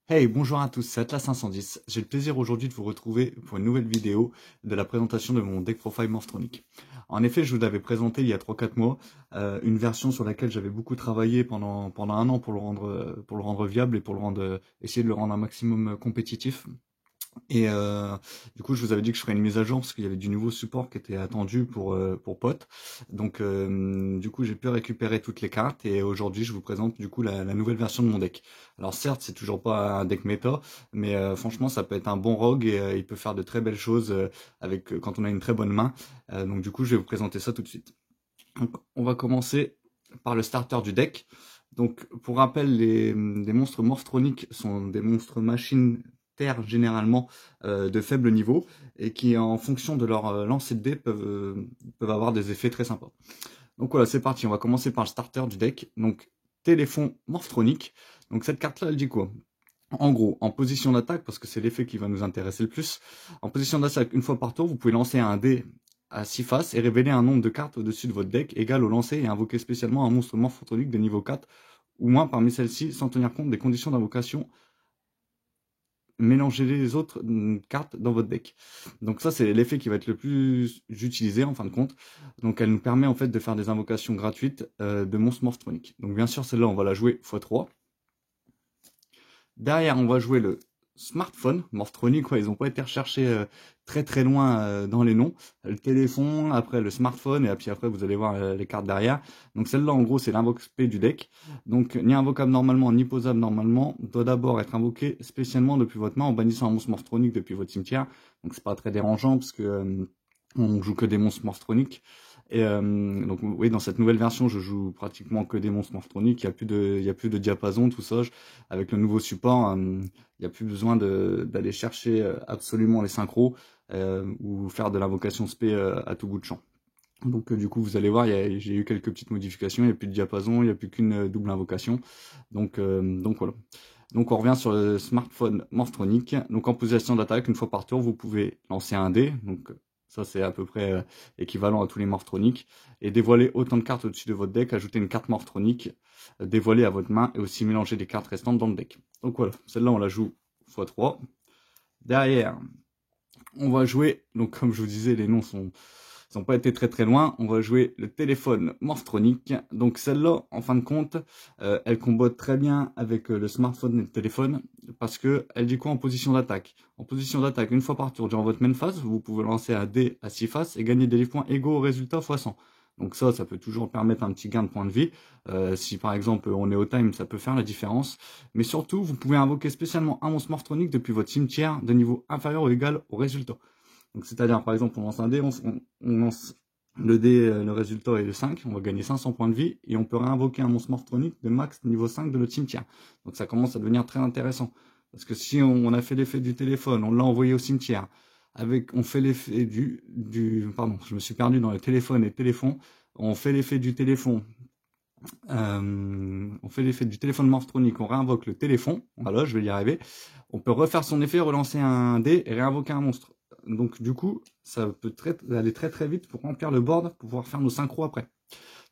Hey, bonjour à tous, c'est Atlas510. J'ai le plaisir aujourd'hui de vous retrouver pour une nouvelle vidéo de la présentation de mon deck profile Morphthronic. En effet, je vous l'avais présenté il y a 3-4 mois, une version sur laquelle j'avais beaucoup travaillé pendant un an pour le rendre viable et pour essayer de le rendre un maximum compétitif. Et du coup, je vous avais dit que je ferais une mise à jour parce qu'il y avait du nouveau support qui était attendu pour POT. Donc, du coup, j'ai pu récupérer toutes les cartes et aujourd'hui, je vous présente du coup la nouvelle version de mon deck. Alors certes, c'est toujours pas un deck méta, mais franchement, ça peut être un bon rogue et il peut faire de très belles choses quand on a une très bonne main. Donc, du coup, je vais vous présenter ça tout de suite. Donc, on va commencer par le starter du deck. Donc, pour rappel, les monstres morphthroniques sont des monstres machines terre généralement de faible niveau et qui, en fonction de leur lancer de dés, peuvent avoir des effets très sympas. Donc voilà, c'est parti. On va commencer par le starter du deck. Donc, téléphone morphthronique. Donc, cette carte-là, elle dit quoi? En gros, en position d'attaque, parce que c'est l'effet qui va nous intéresser le plus, en position d'attaque, une fois par tour, vous pouvez lancer un dé à 6 faces et révéler un nombre de cartes au-dessus de votre deck égal au lancer et invoquer spécialement un monstre morphotonique de niveau 4 ou moins parmi celles-ci sans tenir compte des conditions d'invocation. Mélangez les autres cartes dans votre deck. Donc ça, c'est l'effet qui va être le plus utilisé en fin de compte. Donc elle nous permet en fait de faire des invocations gratuites de monstres morphthroniques. Donc bien sûr, celle-là, on va la jouer x3. Derrière, on va jouer le smartphone, Morphthronic, quoi, ils n'ont pas été recherchés très très loin dans les noms. Le téléphone, après le smartphone, et puis après vous allez voir les cartes derrière. Donc celle-là, en gros, c'est l'invoque spé du deck. Donc ni invocable normalement, ni posable normalement, doit d'abord être invoqué spécialement depuis votre main en bannissant un monstre Morphthronic depuis votre cimetière. Donc c'est pas très dérangeant parce que on joue que des monstres morphthroniques. Et donc oui, dans cette nouvelle version, je joue pratiquement que des monstres morphthroniques. Il y a plus de diapason, tout ça. Avec le nouveau support, il n'y a plus besoin d'aller chercher absolument les synchros ou faire de l'invocation spé à tout bout de champ. Donc du coup, vous allez voir, j'ai eu quelques petites modifications. Il n'y a plus de diapason, il n'y a plus qu'une double invocation. Donc voilà. Donc on revient sur le smartphone Morphthronic. Donc en position d'attaque, une fois par tour, vous pouvez lancer un dé. Donc ça c'est à peu près équivalent à tous les Morphthroniques. Et dévoiler autant de cartes au-dessus de votre deck, ajouter une carte Morphthronique dévoilée à votre main et aussi mélanger les cartes restantes dans le deck. Donc voilà, celle-là on la joue x3. Derrière, on va jouer, donc comme je vous disais, les noms n'ont pas été très très loin. On va jouer le téléphone Morphthronic. Donc celle-là, en fin de compte, elle combote très bien avec le smartphone et le téléphone parce que elle dit quoi en position d'attaque? En position d'attaque, une fois par tour durant votre main phase, vous pouvez lancer un dé à 6 faces et gagner des points égaux au résultat x 100. Donc ça peut toujours permettre un petit gain de points de vie. Si par exemple on est au time, ça peut faire la différence. Mais surtout, vous pouvez invoquer spécialement un monstre Morphthronic depuis votre cimetière de niveau inférieur ou égal au résultat. Donc c'est-à-dire par exemple on lance un dé, on lance le dé, le résultat est de 5, on va gagner 500 points de vie et on peut réinvoquer un monstre Morphthronic de max niveau 5 de notre cimetière. Donc ça commence à devenir très intéressant. Parce que si on a fait l'effet du téléphone, on l'a envoyé au cimetière, on fait l'effet pardon, je me suis perdu dans le téléphone et téléphone, on fait l'effet du téléphone, Morphthronic, on réinvoque le téléphone, voilà, je vais y arriver, on peut refaire son effet, relancer un dé et réinvoquer un monstre. Donc du coup, ça peut aller très très vite pour remplir le board, pour pouvoir faire nos synchros après.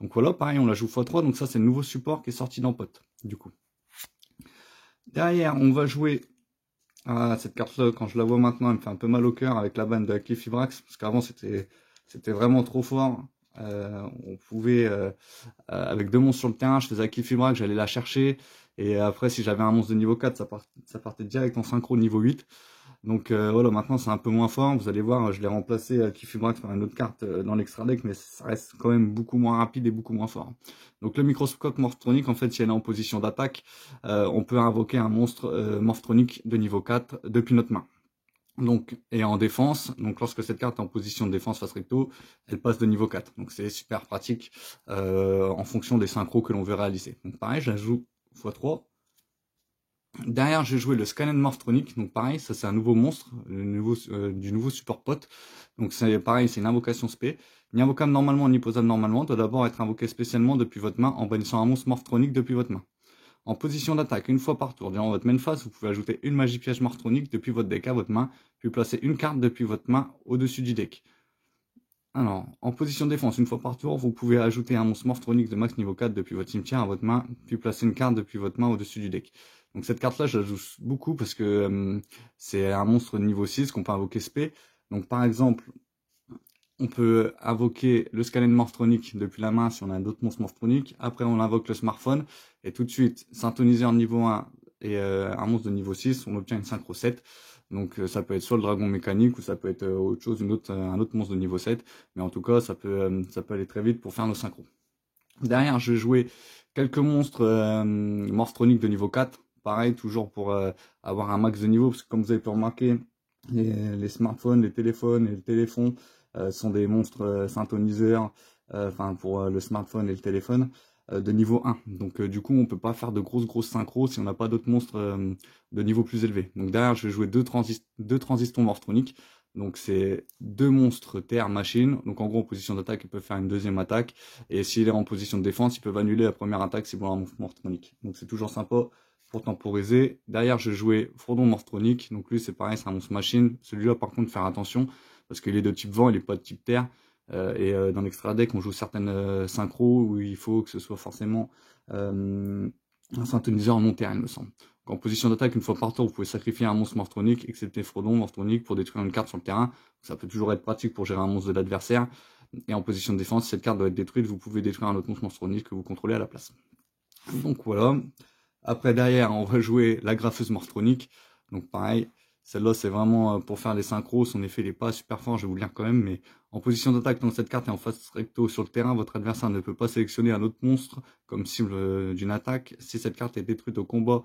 Donc voilà, pareil, on la joue x3, donc ça c'est le nouveau support qui est sorti dans POT, du coup. Derrière, on va jouer cette carte-là, quand je la vois maintenant, elle me fait un peu mal au cœur avec la banne de Akifibrax, parce qu'avant c'était vraiment trop fort. On pouvait, avec deux monstres sur le terrain, je faisais Akifibrax, j'allais la chercher, et après si j'avais un monstre de niveau 4, ça partait direct en synchro niveau 8. Donc voilà, maintenant c'est un peu moins fort. Vous allez voir, je l'ai remplacé Kifibrax par une autre carte dans l'extra deck, mais ça reste quand même beaucoup moins rapide et beaucoup moins fort. Donc le microscope Morphthronic, en fait, si elle est en position d'attaque, on peut invoquer un monstre Morphthronic de niveau 4 depuis notre main. Donc, et en défense, donc lorsque cette carte est en position de défense face recto, elle passe de niveau 4. Donc c'est super pratique en fonction des synchros que l'on veut réaliser. Donc pareil, je la joue x3. Derrière, j'ai joué le Scanner Morphthronic, donc pareil, ça c'est un nouveau monstre, du nouveau support pot. Donc c'est pareil, c'est une invocation spé. Ni invocable normalement, ni posable normalement, doit d'abord être invoqué spécialement depuis votre main en bannissant un monstre Morphthronic depuis votre main. En position d'attaque, une fois par tour, durant votre main phase, vous pouvez ajouter une magie piège Morphthronic depuis votre deck à votre main, puis placer une carte depuis votre main au-dessus du deck. Alors, en position de défense, une fois par tour, vous pouvez ajouter un monstre morphronique de max niveau 4 depuis votre cimetière à votre main, puis placer une carte depuis votre main au-dessus du deck. Donc cette carte-là, je la joue beaucoup parce que c'est un monstre de niveau 6 qu'on peut invoquer SP. Donc par exemple, on peut invoquer le Scalen Morphronique depuis la main si on a d'autres monstres morphroniques. Après, on invoque le smartphone. Et tout de suite, synthoniseur niveau 1 et un monstre de niveau 6, on obtient une synchro 7. Donc ça peut être soit le dragon mécanique ou ça peut être autre chose, un autre monstre de niveau 7. Mais en tout cas, ça peut aller très vite pour faire nos synchros. Derrière, je vais jouer quelques monstres morphroniques de niveau 4. Pareil, toujours pour avoir un max de niveau. Parce que comme vous avez pu remarquer, les smartphones, les téléphones et le téléphone sont des monstres synthoniseurs, enfin pour le smartphone et le téléphone, de niveau 1. Donc du coup, on peut pas faire de grosses synchros si on n'a pas d'autres monstres de niveau plus élevé. Donc derrière, je vais jouer deux transistors morphroniques. Donc c'est deux monstres terre machine. Donc en gros, en position d'attaque, ils peuvent faire une deuxième attaque. Et s'il est en position de défense, ils peuvent annuler la première attaque si vous avez un monstre morphronique. Donc c'est toujours sympa pour temporiser. Derrière, je jouais Frodon morphronique. Donc lui, c'est pareil, c'est un monstre machine. Celui-là, par contre, faire attention parce qu'il est de type vent, il n'est pas de type terre. Dans l'extra deck, on joue certaines synchros où il faut que ce soit forcément un synthoniseur non terre, il me semble. Donc, en position d'attaque, une fois par tour, vous pouvez sacrifier un monstre morphronique, excepté Frodon morphronique, pour détruire une carte sur le terrain. Ça peut toujours être pratique pour gérer un monstre de l'adversaire. Et en position de défense, si cette carte doit être détruite, vous pouvez détruire un autre monstre morphronique que vous contrôlez à la place. Donc voilà. Après, derrière, on va jouer la graffeuse morphronique. Donc pareil, celle-là, c'est vraiment pour faire des synchros. Son effet n'est pas super fort, je vais vous le lire quand même. Mais en position d'attaque, donc cette carte est en face recto sur le terrain. Votre adversaire ne peut pas sélectionner un autre monstre comme cible d'une attaque. Si cette carte est détruite au combat,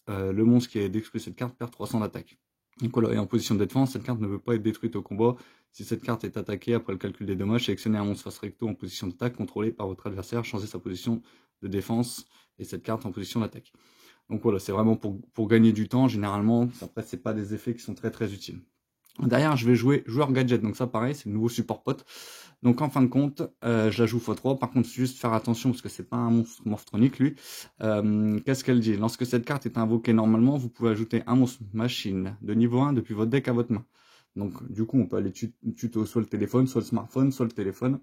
le monstre qui a détruit cette carte perd 300 d'attaque. Donc voilà, et en position de défense, cette carte ne peut pas être détruite au combat. Si cette carte est attaquée après le calcul des dommages, sélectionnez un monstre face recto en position d'attaque contrôlé par votre adversaire, changez sa position de défense et cette carte en position d'attaque. Donc voilà, c'est vraiment pour gagner du temps, généralement. Après, c'est pas des effets qui sont très utiles. Derrière, je vais jouer joueur gadget, donc ça pareil, c'est le nouveau support pote. Donc en fin de compte, je la joue x3. Par contre, juste faire attention parce que c'est pas un monstre morphronique lui. Qu'est-ce qu'elle dit? Lorsque cette carte est invoquée normalement, vous pouvez ajouter un monstre machine de niveau 1 depuis votre deck à votre main. Donc du coup, on peut aller tuto soit le téléphone, soit le smartphone, soit le téléphone.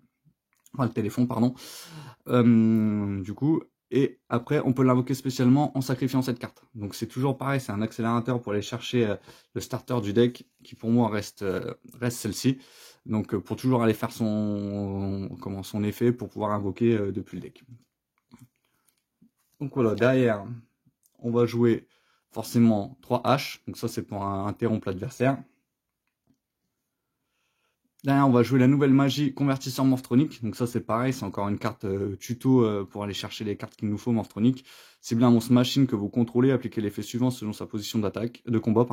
Enfin, le téléphone, pardon. Du coup, et après, on peut l'invoquer spécialement en sacrifiant cette carte. Donc c'est toujours pareil, c'est un accélérateur pour aller chercher le starter du deck, qui pour moi reste celle-ci. Donc pour toujours aller faire son effet pour pouvoir invoquer depuis le deck. Donc voilà, derrière, on va jouer forcément 3 haches. Donc ça c'est pour interrompre l'adversaire. Derrière, on va jouer la nouvelle magie convertisseur morphronique. Donc ça, c'est pareil, c'est encore une carte tuto pour aller chercher les cartes qu'il nous faut morphronique. Ciblez un monstre machine que vous contrôlez, appliquez l'effet suivant selon sa position de combat.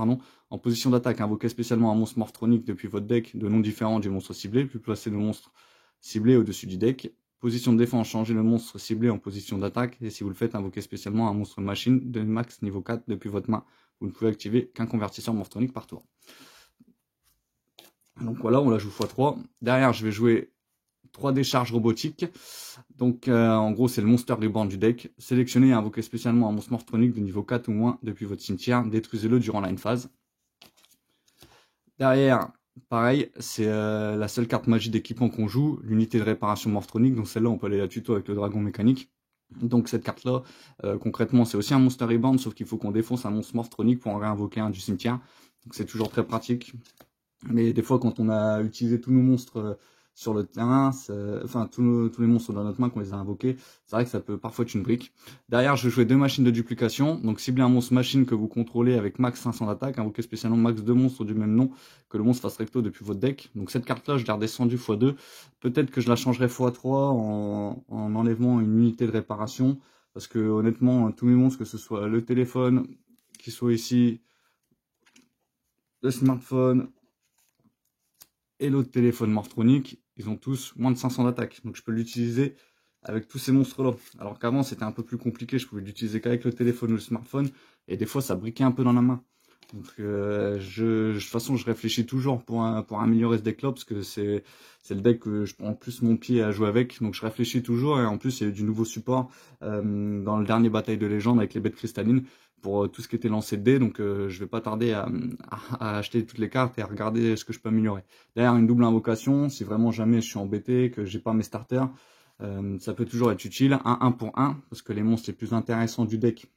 En position d'attaque, invoquez spécialement un monstre morphronique depuis votre deck de nom différent du monstre ciblé, puis placez le monstre ciblé au-dessus du deck. Position de défense, changez le monstre ciblé en position d'attaque. Et si vous le faites, invoquez spécialement un monstre machine de max niveau 4 depuis votre main. Vous ne pouvez activer qu'un convertisseur morphronique par tour. Donc voilà, on la joue x3. Derrière, je vais jouer 3 décharges robotiques. Donc en gros, c'est le Monster Reborn du deck. Sélectionnez et invoquez spécialement un monstre morphronique de niveau 4 ou moins depuis votre cimetière. Détruisez-le durant la phase. Derrière, pareil, c'est la seule carte magie d'équipement qu'on joue, l'unité de réparation morphronique. Donc celle-là, on peut aller la tuto avec le dragon mécanique. Donc cette carte-là, concrètement, c'est aussi un Monster Reborn, sauf qu'il faut qu'on défonce un monstre morphronique pour en réinvoquer un du cimetière. Donc c'est toujours très pratique. Mais des fois, quand on a utilisé tous nos monstres sur le terrain, enfin tous les monstres dans notre main qu'on les a invoqués, c'est vrai que ça peut parfois être une brique. Derrière, je vais jouer 2 machines de duplication. Donc ciblez un monstre machine que vous contrôlez avec max 500 d'attaque, invoquez spécialement max 2 monstres du même nom que le monstre face recto depuis votre deck. Donc cette carte-là, je l'ai redescendue x2. Peut-être que je la changerai x3 en enlevant une unité de réparation. Parce que honnêtement, tous mes monstres, que ce soit le téléphone, qui soit ici, le smartphone, et l'autre téléphone morphronique, ils ont tous moins de 500 d'attaque. Donc je peux l'utiliser avec tous ces monstres-là. Alors qu'avant, c'était un peu plus compliqué. Je pouvais l'utiliser qu'avec le téléphone ou le smartphone. Et des fois, ça briquait un peu dans la main. Donc de toute façon, je réfléchis toujours pour améliorer ce deck-là, parce que c'est le deck que je prends plus mon pied à jouer avec. Donc je réfléchis toujours, et en plus il y a eu du nouveau support dans le dernier bataille de légende avec les bêtes cristallines pour tout ce qui était lancé de dés. Donc je vais pas tarder à acheter toutes les cartes et à regarder ce que je peux améliorer. Derrière, une double invocation, si vraiment jamais je suis embêté, que j'ai pas mes starters, ça peut toujours être utile. Un 1 pour 1, parce que les monstres les plus intéressants du deck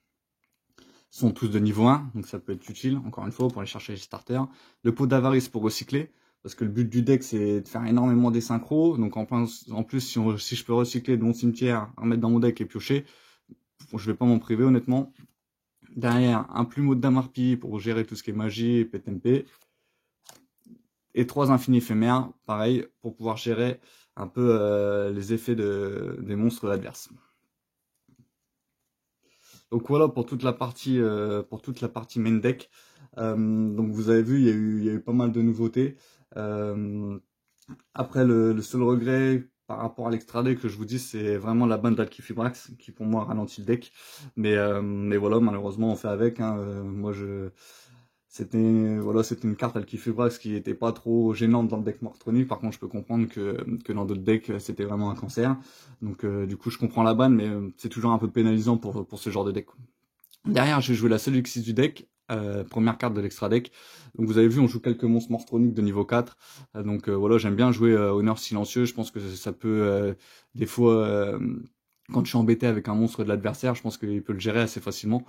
sont tous de niveau 1, donc ça peut être utile, encore une fois, pour aller chercher les starters. Le pot d'avarice pour recycler, parce que le but du deck, c'est de faire énormément des synchros. Donc en plus si je peux recycler de mon cimetière, remettre dans mon deck et piocher, je vais pas m'en priver, honnêtement. Derrière, un plumeau de Damarpi pour gérer tout ce qui est magie, PTMP. Et 3 infinis éphémères, pareil, pour pouvoir gérer un peu les effets des monstres adverses. Donc voilà pour toute la partie main deck. Donc vous avez vu, il y a eu pas mal de nouveautés. Après, le seul regret par rapport à l'extra deck que je vous dis, c'est vraiment la bande d'Alkifibrax qui pour moi ralentit le deck. Mais voilà, malheureusement on fait avec. Hein. C'était une carte Alkifibrax qui était pas trop gênante dans le deck Mortronic. Par contre, je peux comprendre que dans d'autres decks, c'était vraiment un cancer. Donc du coup, je comprends la banne, mais c'est toujours un peu pénalisant pour ce genre de deck. Derrière, j'ai joué la seule X6 du deck, première carte de l'extra deck. Donc vous avez vu, on joue quelques monstres Mortronic de niveau 4. Donc voilà, j'aime bien jouer Honneur Silencieux. Je pense que ça peut, des fois, quand je suis embêté avec un monstre de l'adversaire, je pense qu'il peut le gérer assez facilement.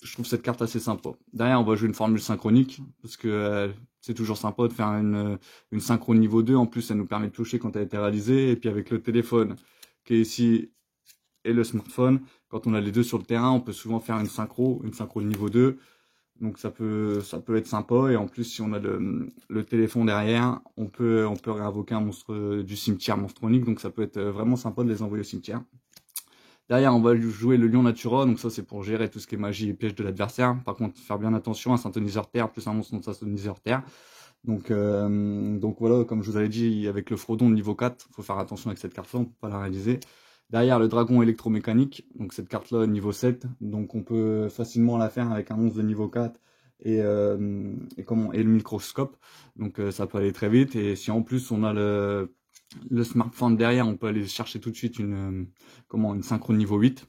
Je trouve cette carte assez sympa. Derrière, on va jouer une formule synchronique, parce que c'est toujours sympa de faire une synchro niveau 2. En plus, ça nous permet de toucher quand elle a été réalisée. Et puis avec le téléphone qui est ici et le smartphone, quand on a les deux sur le terrain, on peut souvent faire une synchro de niveau 2. Donc ça peut être sympa. Et en plus, si on a le téléphone derrière, on peut réinvoquer un monstre du cimetière monstronique. Donc ça peut être vraiment sympa de les envoyer au cimetière. Derrière, on va jouer le lion natura, donc ça c'est pour gérer tout ce qui est magie et piège de l'adversaire. Par contre, faire bien attention, un synthoniseur terre plus un monstre non synthoniseur terre. Donc voilà, comme je vous avais dit, avec le Frodon de niveau 4, il faut faire attention avec cette carte-là, on peut pas la réaliser. Derrière, le dragon électromécanique, donc cette carte-là niveau 7, donc on peut facilement la faire avec un monstre de niveau 4 et le microscope. Donc ça peut aller très vite, et si en plus on a le smartphone derrière, on peut aller chercher tout de suite une synchro niveau 8.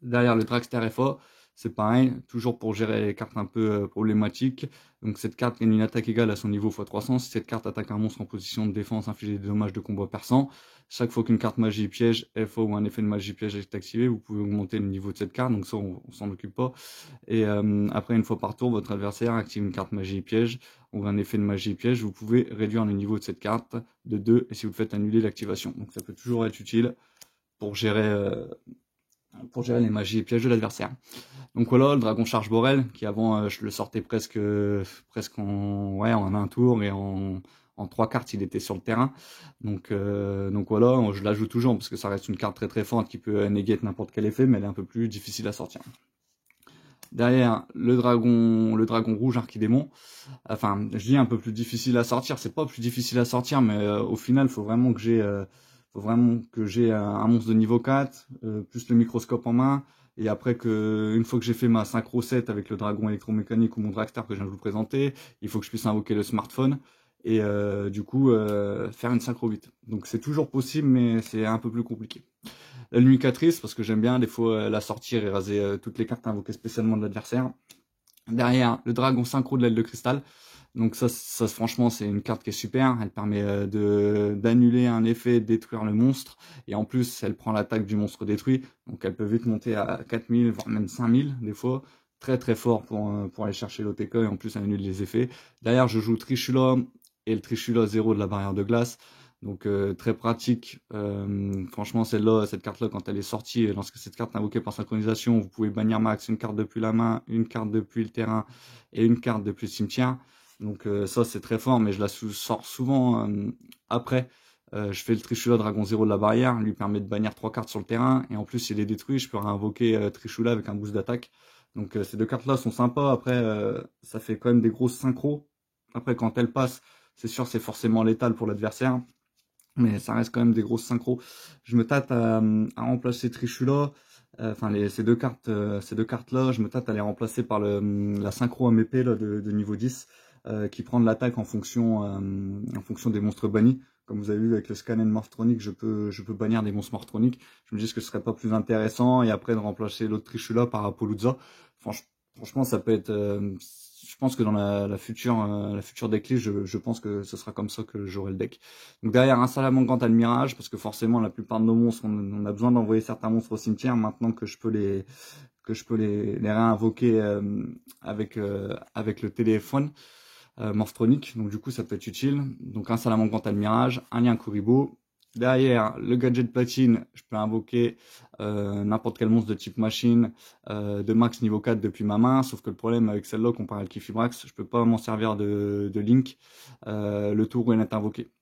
Derrière le Dragster FA, c'est pareil, toujours pour gérer les cartes un peu problématiques. Donc cette carte gagne une attaque égale à son niveau x300. Si cette carte attaque un monstre en position de défense, inflige des dommages de combat perçant. Chaque fois qu'une carte magie piège, FA ou un effet de magie piège est activé, vous pouvez augmenter le niveau de cette carte. Donc ça, on s'en occupe pas. Et après, une fois par tour, votre adversaire active une carte magie piège ou un effet de magie piège. Vous pouvez réduire le niveau de cette carte de 2, et si vous le faites, annuler l'activation. Donc ça peut toujours être utile pour gérer les magies et pièges de l'adversaire. Donc voilà, le dragon charge Borel, qui avant je le sortais presque en un tour, et en 3 cartes il était sur le terrain. Donc voilà, je la joue toujours parce que ça reste une carte très très forte qui peut néguer n'importe quel effet, mais elle est un peu plus difficile à sortir. Derrière, le dragon rouge Archidémon. Enfin, je dis un peu plus difficile à sortir, c'est pas plus difficile à sortir, mais au final, faut vraiment que j'ai un monstre de niveau 4, plus le microscope en main, et après une fois que j'ai fait ma synchro 7 avec le dragon électromécanique ou mon dragster que je viens de vous présenter, il faut que je puisse invoquer le smartphone, et du coup faire une synchro 8. Donc c'est toujours possible, mais c'est un peu plus compliqué. La lumicatrice, parce que j'aime bien des fois la sortir et raser toutes les cartes invoquées spécialement de l'adversaire. Derrière, le dragon synchro de l'aile de cristal. Donc ça franchement, c'est une carte qui est super. Elle permet d'annuler un effet, de détruire le monstre. Et en plus, elle prend l'attaque du monstre détruit. Donc elle peut vite monter à 4000, voire même 5000 des fois. Très très fort pour aller chercher l'OTK et en plus annuler les effets. Derrière, je joue Trishula et le Trishula 0 de la barrière de glace. Donc très pratique. Franchement, cette carte-là, quand elle est sortie, lorsque cette carte est invoquée par synchronisation, vous pouvez bannir max une carte depuis la main, une carte depuis le terrain et une carte depuis le cimetière. Donc ça, c'est très fort, mais je la sors souvent après. Je fais le Trishula Dragon 0 de la barrière, lui permet de bannir 3 cartes sur le terrain, et en plus, s'il est détruit, je peux réinvoquer Trishula avec un boost d'attaque. Donc ces deux cartes-là sont sympas. Après, ça fait quand même des grosses synchros. Après, quand elles passent, c'est sûr, c'est forcément létal pour l'adversaire. Mais ça reste quand même des grosses synchros. Je me tâte à remplacer Trishula ces deux cartes là, je me tâte à les remplacer par la synchro MEP là, de niveau 10 qui prend de l'attaque en fonction des monstres bannis. Comme vous avez vu avec le Scannen Morphtronic, je peux bannir des monstres Morphtronic. Je me dis que ce serait pas plus intéressant et après de remplacer l'autre Trishula par Apollousa. Franchement, ça peut être. Je pense que dans la future decklist, je pense que ce sera comme ça que j'aurai le deck. Donc derrière un Salamangreat Admirage, parce que forcément la plupart de nos monstres, on a besoin d'envoyer certains monstres au cimetière. Maintenant que je peux les réinvoquer avec le téléphone Morphtronic. Donc du coup ça peut être utile. Donc un Salamangreat Admirage, un lien Kuriboh. Derrière, le gadget platine, je peux invoquer n'importe quel monstre de type machine de max niveau 4 depuis ma main, sauf que le problème avec celle-là, comparé à Kifibrax, je peux pas m'en servir de Link le tour où elle est invoquée.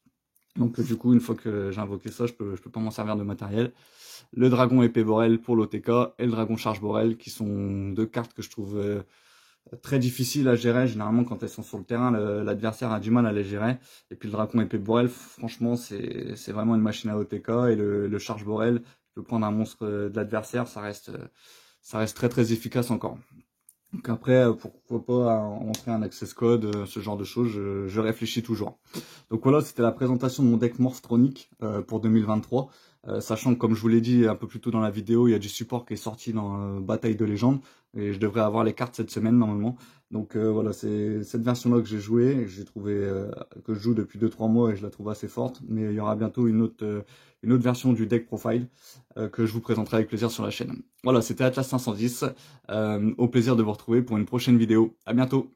Donc du coup, une fois que j'ai invoqué ça, je peux pas m'en servir de matériel. Le dragon épée Borel pour l'OTK et le dragon charge Borel, qui sont deux cartes que je trouve très difficile à gérer. Généralement, quand elles sont sur le terrain, l'adversaire a du mal à les gérer. Et puis le dragon épée Borel, franchement, c'est vraiment une machine à OTK. Et le charge Borel, je peux prendre un monstre de l'adversaire, ça reste très très efficace encore. Donc après, pourquoi pas entrer un access code, ce genre de choses, je réfléchis toujours. Donc voilà, c'était la présentation de mon deck Morphtronic pour 2023. Sachant que, comme je vous l'ai dit un peu plus tôt dans la vidéo, il y a du support qui est sorti dans Bataille de Légende. Et je devrais avoir les cartes cette semaine normalement. Donc voilà, c'est cette version-là que j'ai joué, que j'ai trouvé, que je joue depuis 2-3 mois et je la trouve assez forte. Mais il y aura bientôt une autre version du deck profile que je vous présenterai avec plaisir sur la chaîne. Voilà, c'était Atlas 510. Au plaisir de vous retrouver pour une prochaine vidéo. À bientôt.